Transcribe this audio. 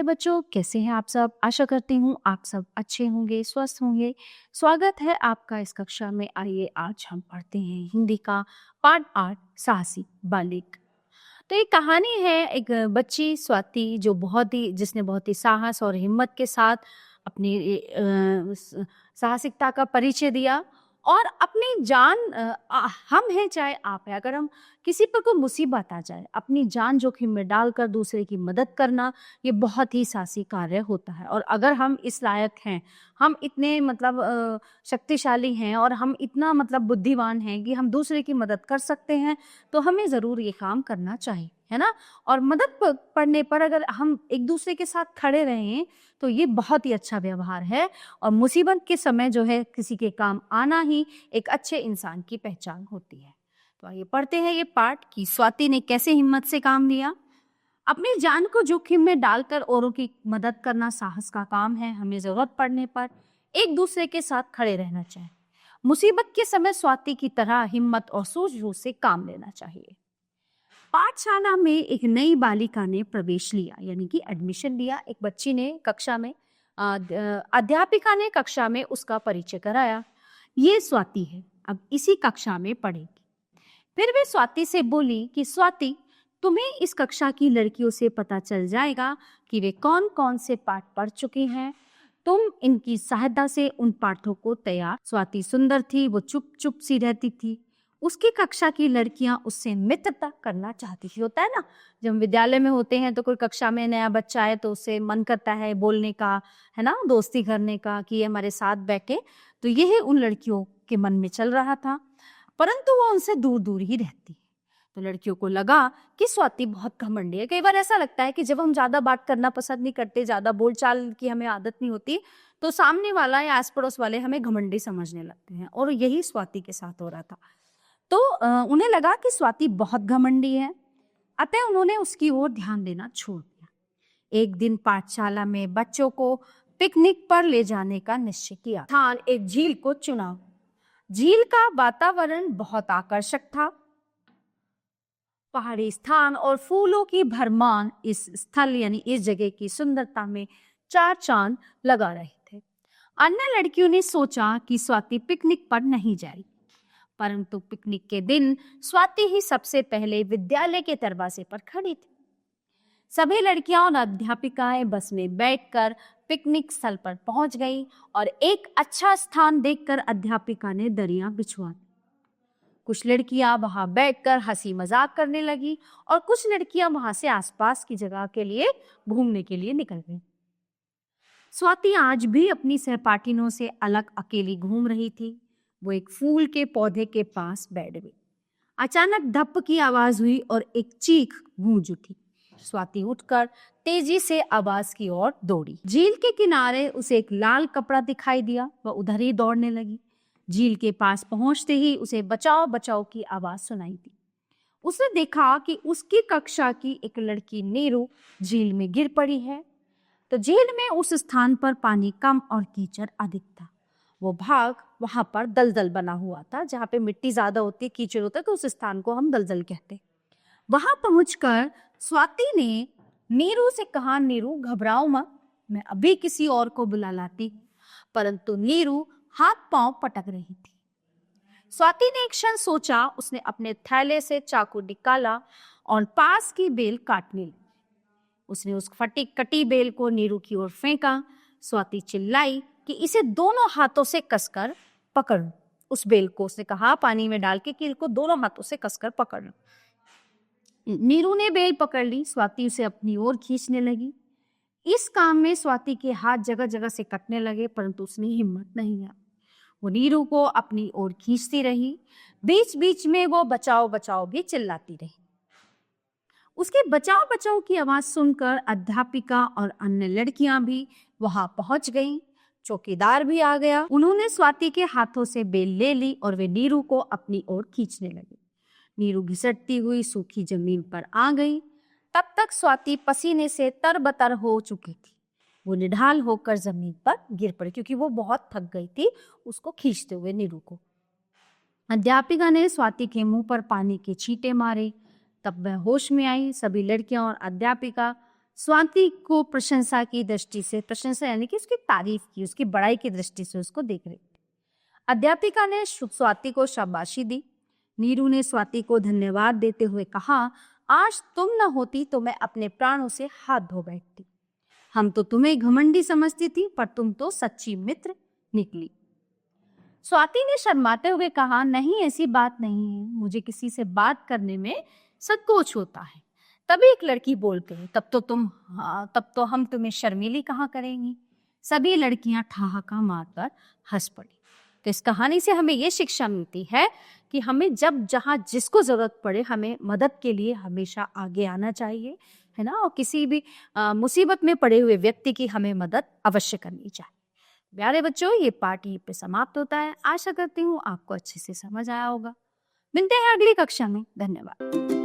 प्यारे बच्चों, कैसे हैं आप सब? आशा करती हूँ आप सब अच्छे होंगे, स्वस्थ होंगे। स्वागत है आपका इस कक्षा में। आइए आज हम पढ़ते हैं हिंदी का पाठ 8 साहसी बालिक। तो एक कहानी है एक बच्ची स्वाति जो जिसने बहुत ही साहस और हिम्मत के साथ अपनी साहसिकता का परिचय दिया और अपनी जान हम हैं चाहे आप है, अगर हम किसी पर कोई मुसीबत आ जाए अपनी जान जोखिम में डालकर दूसरे की मदद करना ये बहुत ही साहसी कार्य होता है। और अगर हम इस लायक हैं, हम इतने शक्तिशाली हैं और हम इतना बुद्धिमान हैं कि हम दूसरे की मदद कर सकते हैं, तो हमें ज़रूर ये काम करना चाहिए, है ना? और मदद पड़ने पर अगर हम एक दूसरे के साथ खड़े रहें तो ये बहुत ही अच्छा व्यवहार है। और मुसीबत के समय जो है किसी के काम आना ही एक अच्छे इंसान की पहचान होती है। तो आइए पढ़ते हैं ये पाठ कि स्वाति ने कैसे हिम्मत से काम लिया। अपनी जान को जोखिम में डालकर औरों की मदद करना साहस का काम है। हमें जरूरत पड़ने पर एक दूसरे के साथ खड़े रहना चाहिए। मुसीबत के समय स्वाति की तरह हिम्मत और सूझबूझ से काम लेना चाहिए। पाठशाला में एक नई बालिका ने प्रवेश लिया, यानी कि एडमिशन लिया। एक बच्ची ने कक्षा में अध्यापिका ने कक्षा में उसका परिचय कराया। ये स्वाति है, अब इसी कक्षा में पढ़ेगी। फिर वे स्वाति से बोली कि स्वाति, तुम्हें इस कक्षा की लड़कियों से पता चल जाएगा कि वे कौन कौन से पाठ पढ़ चुकी हैं। तुम इनकी सहायता से उन पाठों को तैयार। स्वाति सुंदर थी, वो चुप चुप सी रहती थी। उसकी कक्षा की लड़कियां उससे मित्रता करना चाहती थी। होता है ना, जब विद्यालय में होते हैं तो कोई कक्षा में नया बच्चा आए तो उससे मन करता है बोलने का, है ना, दोस्ती करने का, कि ये हमारे साथ बैठे। तो यही उन लड़कियों के मन में चल रहा था, परंतु वो उनसे दूर दूर ही रहती। तो लड़कियों को लगा कि स्वाति बहुत घमंडी है। कई बार ऐसा लगता है कि जब हम ज्यादा बात करना पसंद नहीं करते, ज्यादा बोलचाल की हमें आदत नहीं होती, तो सामने वाला या आस पड़ोस वाले हमें घमंडी समझने लगते हैं। और यही स्वाति के साथ हो रहा था। तो उन्हें लगा कि स्वाति बहुत घमंडी है, अतः उन्होंने उसकी ओर ध्यान देना छोड़ दिया। एक दिन पाठशाला में बच्चों को पिकनिक पर ले जाने का निश्चय किया। स्थान एक झील को चुना। झील का वातावरण बहुत आकर्षक था। पहाड़ी स्थान और फूलों की भरमार इस स्थल यानी इस जगह की सुंदरता में चार चांद लगा रहे थे। अन्य लड़कियों ने सोचा कि स्वाति पिकनिक पर नहीं जाएगी, परंतु पिकनिक के दिन स्वाति ही सबसे पहले विद्यालय के दरवाजे पर खड़ी थी। सभी लड़कियां और अध्यापिकाएं बस में बैठकर पिकनिक स्थल पर पहुंच गई और एक अच्छा स्थान देखकर अध्यापिका ने दरियां बिछवा दी। कुछ लड़कियां वहां बैठकर हंसी मजाक करने लगी और कुछ लड़कियां वहां से आसपास की जगह के लिए घूमने के लिए निकल गई। स्वाति आज भी अपनी सहपाठियों से अलग अकेली घूम रही थी। वो एक फूल के पौधे के पास बैठ गई। अचानक धप की आवाज हुई और एक चीख गूंज उठी। स्वाति उठकर तेजी से आवाज की ओर दौड़ी। झील के किनारे उसे एक लाल कपड़ा दिखाई दिया। वह उधर ही दौड़ने लगी। झील के पास पहुंचते ही उसे बचाओ बचाओ की आवाज सुनाई दी। उसने देखा कि उसकी कक्षा की एक लड़की नीरू झील में गिर पड़ी है। तो झील में उस स्थान पर पानी कम और कीचड़ अधिक था। वो भाग वहां पर दलदल बना हुआ था, जहां पे मिट्टी ज्यादा होती है, कीचड़ होता है, तो उस स्थान को हम दलदल कहते हैं। वहां पहुंचकर स्वाति ने नीरू से कहा, नीरू घबराओ मत, मैं अभी किसी और को बुला लाती हूं। परंतु नीरू हाथ पांव पटक रही थी। स्वाति ने एक क्षण सोचा। उसने अपने थैले से चाकू निकाला और पास की बेल काटने लगी। उसने उस कटी बेल को नीरू की ओर फेंका। स्वाति चिल्लाई कि इसे दोनों हाथों से कसकर पकड़। उस बेल को उसने कहा पानी में डाल के कि इसको दोनों हाथों से कसकर पकड़। नीरू ने बेल पकड़ ली। स्वाति उसे अपनी ओर खींचने लगी। इस काम में स्वाति के हाथ जगह जगह से कटने लगे, परंतु उसने हिम्मत नहीं किया। वो नीरू को अपनी ओर खींचती रही। बीच बीच में वो बचाओ बचाओ भी चिल्लाती रही। उसके बचाओ बचाओ की आवाज सुनकर अध्यापिका और अन्य लड़कियां भी वहां पहुंच गईं। चौकीदार भी आ गया। उन्होंने स्वाति के हाथों से बेल ले ली और वे नीरू को अपनी ओर खींचने लगे। नीरू घिसटती हुई सूखी जमीन पर आ गई। तब तक स्वाति पसीने से तरबतर हो चुकी थी। वो निढाल होकर जमीन पर गिर पड़ी, क्योंकि वो बहुत थक गई थी उसको खींचते हुए नीरू को। अध्यापिका ने स्वाति के मुंह पर पानी के छींटे मारे। तब वह होश में आई। सभी लड़कियां और अध्यापिका स्वाति को प्रशंसा की दृष्टि से, प्रशंसा यानी कि उसकी तारीफ की, उसकी बड़ाई की दृष्टि से उसको देख रही थी। अध्यापिका ने स्वाति को शाबाशी दी। नीरू ने स्वाति को धन्यवाद देते हुए कहा, आज तुम न होती तो मैं अपने प्राणों से हाथ धो बैठती। हम तो तुम्हें घमंडी समझती थी, पर तुम तो सच्ची मित्र निकली। स्वाति ने शर्माते हुए कहा, नहीं ऐसी बात नहीं है, मुझे किसी से बात करने में संकोच होता है। तभी एक लड़की बोल गई, तब तो हम तुम्हें शर्मीली कहाँ करेंगी। सभी लड़कियां ठहाका मारकर हंस पड़ी। तो इस कहानी से हमें ये शिक्षा मिलती है कि हमें जब जहाँ जिसको जरूरत पड़े हमें मदद के लिए हमेशा आगे आना चाहिए, है ना। और किसी भी मुसीबत में पड़े हुए व्यक्ति की हमें मदद अवश्य करनी चाहिए। प्यारे बच्चों, ये पाठ यहीं पे समाप्त होता है। आशा करती हूँ आपको अच्छे से समझ आया होगा। मिलते हैं अगली कक्षा में। धन्यवाद।